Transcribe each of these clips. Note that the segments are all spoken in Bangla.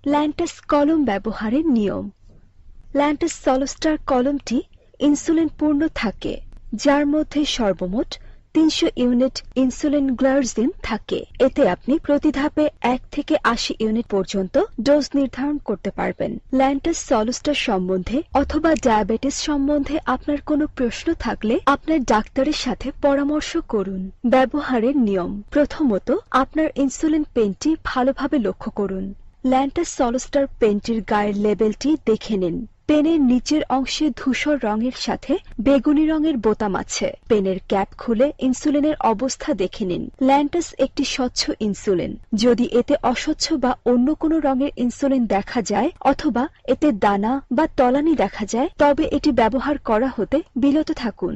ল্যান্টাস কলম ব্যবহারের নিয়ম। ল্যান্টাস সলস্টার কলমটি ইনসুলিন পূর্ণ থাকে, যার মধ্যে সর্বমোট 300 ইউনিট ইনসুলিন গ্লাইসিন থাকে। এতে আপনি প্রতি ধাপে 1 থেকে 80 ইউনিট পর্যন্ত ডোজ নির্ধারণ করতে পারবেন। ল্যান্টাস সলস্টার সম্বন্ধে অথবা ডায়াবেটিস সম্বন্ধে আপনার কোনো প্রশ্ন থাকলে আপনার ডাক্তারের সাথে পরামর্শ করুন। ব্যবহারের নিয়ম। প্রথমত, আপনার ইনসুলিন পেনটি ভালোভাবে লক্ষ্য করুন। ল্যান্টাস সলস্টার পেনটির গায়ের লেবেলটি দেখে নিন। পেনের নিচের অংশে ধূসর রঙের সাথে বেগুনি রঙের বোতাম আছে। পেনের ক্যাপ খুলে ইনসুলিনের অবস্থা দেখে নিন। ল্যান্টাস একটি স্বচ্ছ ইনসুলিন। যদি এতে অস্বচ্ছ বা অন্য কোনো রঙের ইনসুলিন দেখা যায় অথবা এতে দানা বা তলানি দেখা যায়, তবে এটি ব্যবহার করা হতে বিরত থাকুন।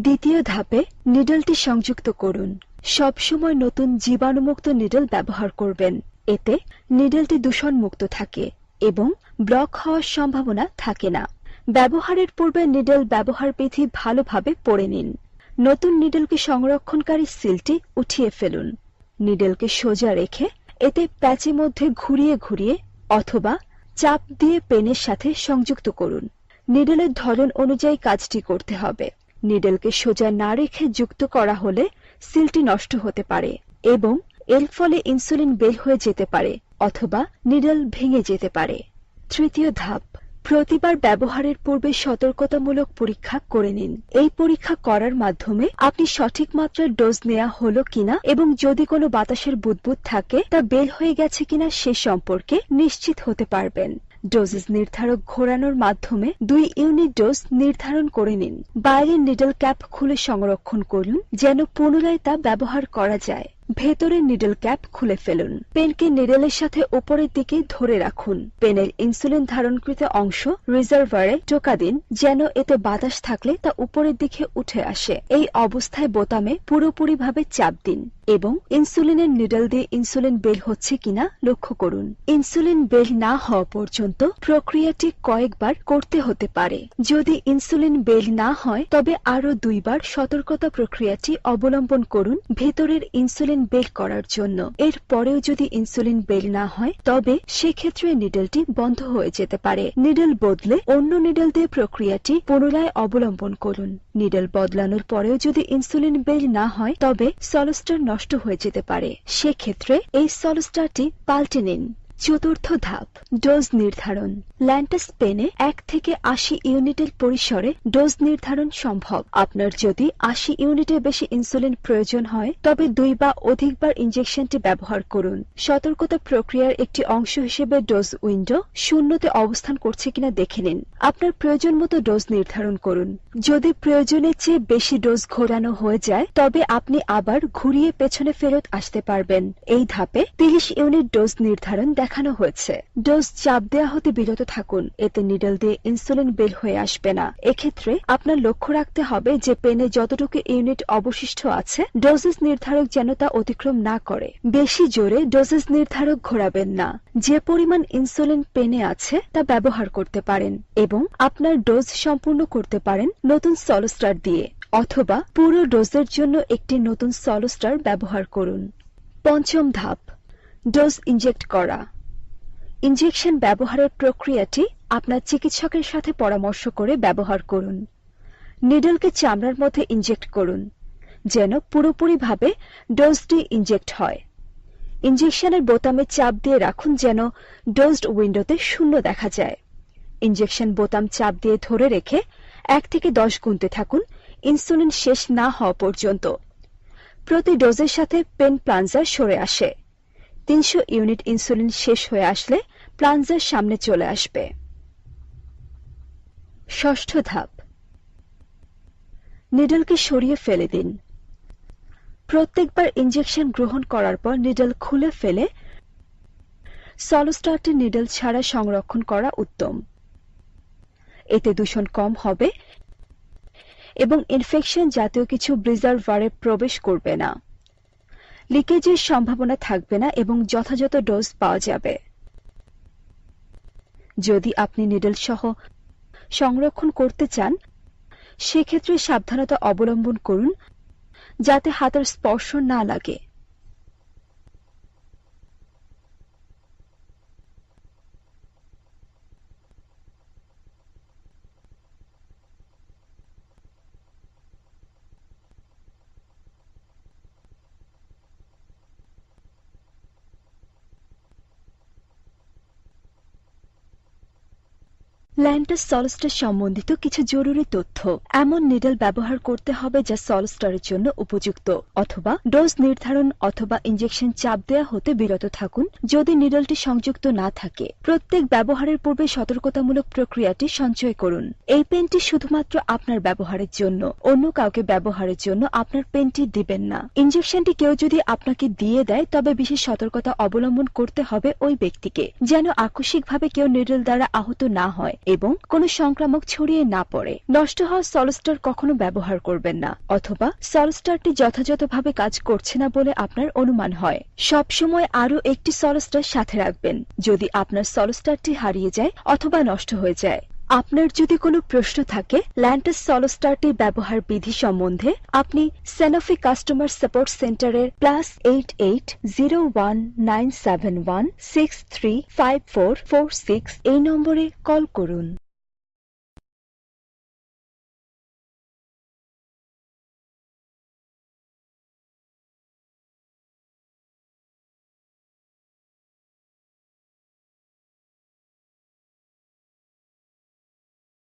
দ্বিতীয় ধাপে নিডলটি সংযুক্ত করুন। সবসময় নতুন জীবাণুমুক্ত নিডল ব্যবহার করবেন। এতে নিডলটি দূষণমুক্ত থাকে এবং ব্লক হওয়ার সম্ভাবনা থাকে না। ব্যবহারের পূর্বে নিডল ব্যবহার বিধি ভালোভাবে পড়ে নিন। নতুন নিডলকে সংরক্ষণকারী সিলটি উঠিয়ে ফেলুন। নিডলকে সোজা রেখে এতে প্যাচের মধ্যে ঘুরিয়ে ঘুরিয়ে অথবা চাপ দিয়ে পেনের সাথে সংযুক্ত করুন। নিডলের ধরন অনুযায়ী কাজটি করতে হবে। নিডলকে সোজা না রেখে যুক্ত করা হলে সিলটি নষ্ট হতে পারে এবং এর ফলে ইনসুলিন বের হয়ে যেতে পারে অথবা নিডল ভেঙে যেতে পারে। তৃতীয় ধাপ, প্রতিবার ব্যবহারের পূর্বে সতর্কতামূলক পরীক্ষা করে নিন। এই পরীক্ষা করার মাধ্যমে আপনি সঠিক মাত্রার ডোজ নেওয়া হলো কিনা এবং যদি কোনো বাতাসের বুদবুদ থাকে তা বের হয়ে গেছে কিনা সে সম্পর্কে নিশ্চিত হতে পারবেন। ডোজেস নির্ধারক ঘোরানোর মাধ্যমে 2 ইউনিট ডোজ নির্ধারণ করে নিন। বাইরের নিডল ক্যাপ খুলে সংরক্ষণ করুন যেন পুনরায় তা ব্যবহার করা যায়। ভেতরের নিডল ক্যাপ খুলে ফেলুন। পেনকে নিডলের সাথে উপরের দিকে ধরে রাখুন। পেনের ইনসুলিন ধারণকৃত অংশ রিজার্ভারে টোকা দিন যেন এতে বাতাস থাকলে তা উপরের দিকে উঠে আসে। এই অবস্থায় বোতামে পুরোপুরিভাবে চাপ দিন এবং ইনসুলিনের নিডল দিয়ে ইনসুলিন বের হচ্ছে কিনা লক্ষ্য করুন। ইনসুলিন বের না হওয়া পর্যন্ত প্রক্রিয়াটি কয়েকবার করতে হতে পারে। যদি ইনসুলিন বের না হয় তবে আরো 2 বার সতর্কতা প্রক্রিয়াটি অবলম্বন করুন ভেতরের ইনসুলিন বের করার জন্য। এর পরেও যদি ইনসুলিন বের না হয় তবে সেক্ষেত্রে নিডলটি বন্ধ হয়ে যেতে পারে। নিডল বদলে অন্য নিডল দিয়ে প্রক্রিয়াটি পুনরায় অবলম্বন করুন। নিডল বদলানোর পরেও যদি ইনসুলিন বের না হয় তবে সলস্টার নষ্ট হয়ে যেতে পারে। সেক্ষেত্রে এই সলস্টারটি পাল্টে নিন। চতুর্থ ধাপ, ডোজ নির্ধারণ। ল্যান্টাস পেনে 1 থেকে 80 ইউনিটের পরিসরে ডোজ নির্ধারণ সম্ভব। আপনার যদি 80 ইউনিটের বেশি ইনসুলিন প্রয়োজন হয় তবে 2 বা অধিকবার ইনজেকশনটি ব্যবহার করুন। সতর্কতা প্রক্রিয়ার একটি অংশ হিসেবে ডোজ উইন্ডো শূন্যতে অবস্থান করছে কিনা দেখে নিন। আপনার প্রয়োজন মতো ডোজ নির্ধারণ করুন। যদি প্রয়োজনের চেয়ে বেশি ডোজ ঘোরানো হয়ে যায় তবে আপনি আবার ঘুরিয়ে পেছনে ফেরত আসতে পারবেন। এই ধাপে 30 ইউনিট ডোজ নির্ধারণ দেখানো হয়েছে। ডোজ চাপ দেওয়া হতে বিরত থাকুন, এতে নিডল দিয়ে ইনসুলিন বের হয়ে আসবে না। এক্ষেত্রে আপনার লক্ষ্য রাখতে হবে যে পেনে যতটুকু ইউনিট অবশিষ্ট আছে ডোজেস নির্ধারক যেন তা অতিক্রম না করে। বেশি জোরে ডোজেস নির্ধারক ঘোরাবেন না। যে পরিমাণ ইনসুলিন পেনে আছে তা ব্যবহার করতে পারেন এবং আপনার ডোজ সম্পূর্ণ করতে পারেন নতুন সলস্টার দিয়ে অথবা পুরো ডোজের জন্য একটি নতুন সলস্টার ব্যবহার করুন। পঞ্চম ধাপ, ডোজ ইনজেক্ট করা। ইনজেকশন ব্যবহারের প্রক্রিয়াটি আপনার চিকিৎসকের সাথে পরামর্শ করে ব্যবহার করুন। নিডলকে চামড়ার মধ্যে ইনজেক্ট করুন যেন পুরোপুরিভাবে ডোজটি ইনজেক্ট হয়। ইনজেকশনের বোতামে চাপ দিয়ে রাখুন যেন ডোজড উইন্ডোতে 0 দেখা যায়। ইনজেকশন বোতাম চাপ দিয়ে ধরে রেখে 1 থেকে 10 গুনতে থাকুন ইনসুলিন শেষ না হওয়া পর্যন্ত। প্রতি ডোজের সাথে পেন প্লাঞ্জার সরে আসে। 300 ইউনিট ইনসুলিন শেষ হয়ে আসলে প্লাঞ্জার সামনে চলে আসবে। ষষ্ঠ ধাপ, নিডলকে সরিয়ে ফেলে দিন। প্রত্যেকবার ইনজেকশন গ্রহণ করার পর নিডল খুলে ফেলে সলস্টারটি নিডল ছাড়া সংরক্ষণ করা উত্তম। এতে দূষণ কম হবে এবং ইনফেকশন জাতীয় কিছু রিজার্ভারে প্রবেশ করবে না। লিকেজের সম্ভাবনা থাকবে না এবং যথাযথ ডোজ পাওয়া যাবে। যদি আপনি নিডল সহ সংরক্ষণ করতে চান সেক্ষেত্রে সাবধানতা অবলম্বন করুন যাতে হাতের স্পর্শ না লাগে। ল্যান্টাস সলস্টার সম্বন্ধিত কিছু জরুরি তথ্য। এমন নিডল ব্যবহার করতে হবে যা সলস্টারের জন্য উপযুক্ত, অথবা ডোজ নির্ধারণ অথবা ইনজেকশন চাপ দেওয়া হতে বিরত থাকুন যদি নিডলটি সংযুক্ত না থাকে। প্রত্যেক ব্যবহারের পূর্বে সতর্কতামূলক প্রক্রিয়াটি সঞ্চয় করুন। এই পেনটি শুধুমাত্র আপনার ব্যবহারের জন্য, অন্য কাউকে ব্যবহারের জন্য আপনার পেনটি দিবেন না। ইনজেকশনটি কেউ যদি আপনাকে দিয়ে দেয় তবে বিশেষ সতর্কতা অবলম্বন করতে হবে ওই ব্যক্তিকে, যেন আকস্মিকভাবে কেউ নিডল দ্বারা আহত না হয় এবং কোনো সংক্রামক ছড়িয়ে না পড়ে। নষ্ট হওয়া সলস্টার কখনো ব্যবহার করবেন না, অথবা সলস্টারটি যথাযথভাবে কাজ করছে না বলে আপনার অনুমান হয়। সবসময় আরও একটি সলস্টার সাথে রাখবেন যদি আপনার সলস্টারটি হারিয়ে যায় অথবা নষ্ট হয়ে যায়। আপনার যদি কোনো প্রশ্ন থাকে ল্যান্টাস সলস্টারটির ব্যবহার বিধি সম্বন্ধে, আপনি সানোফি কাস্টমার সাপোর্ট সেন্টারের +88019716354446 এই নম্বরে কল করুন।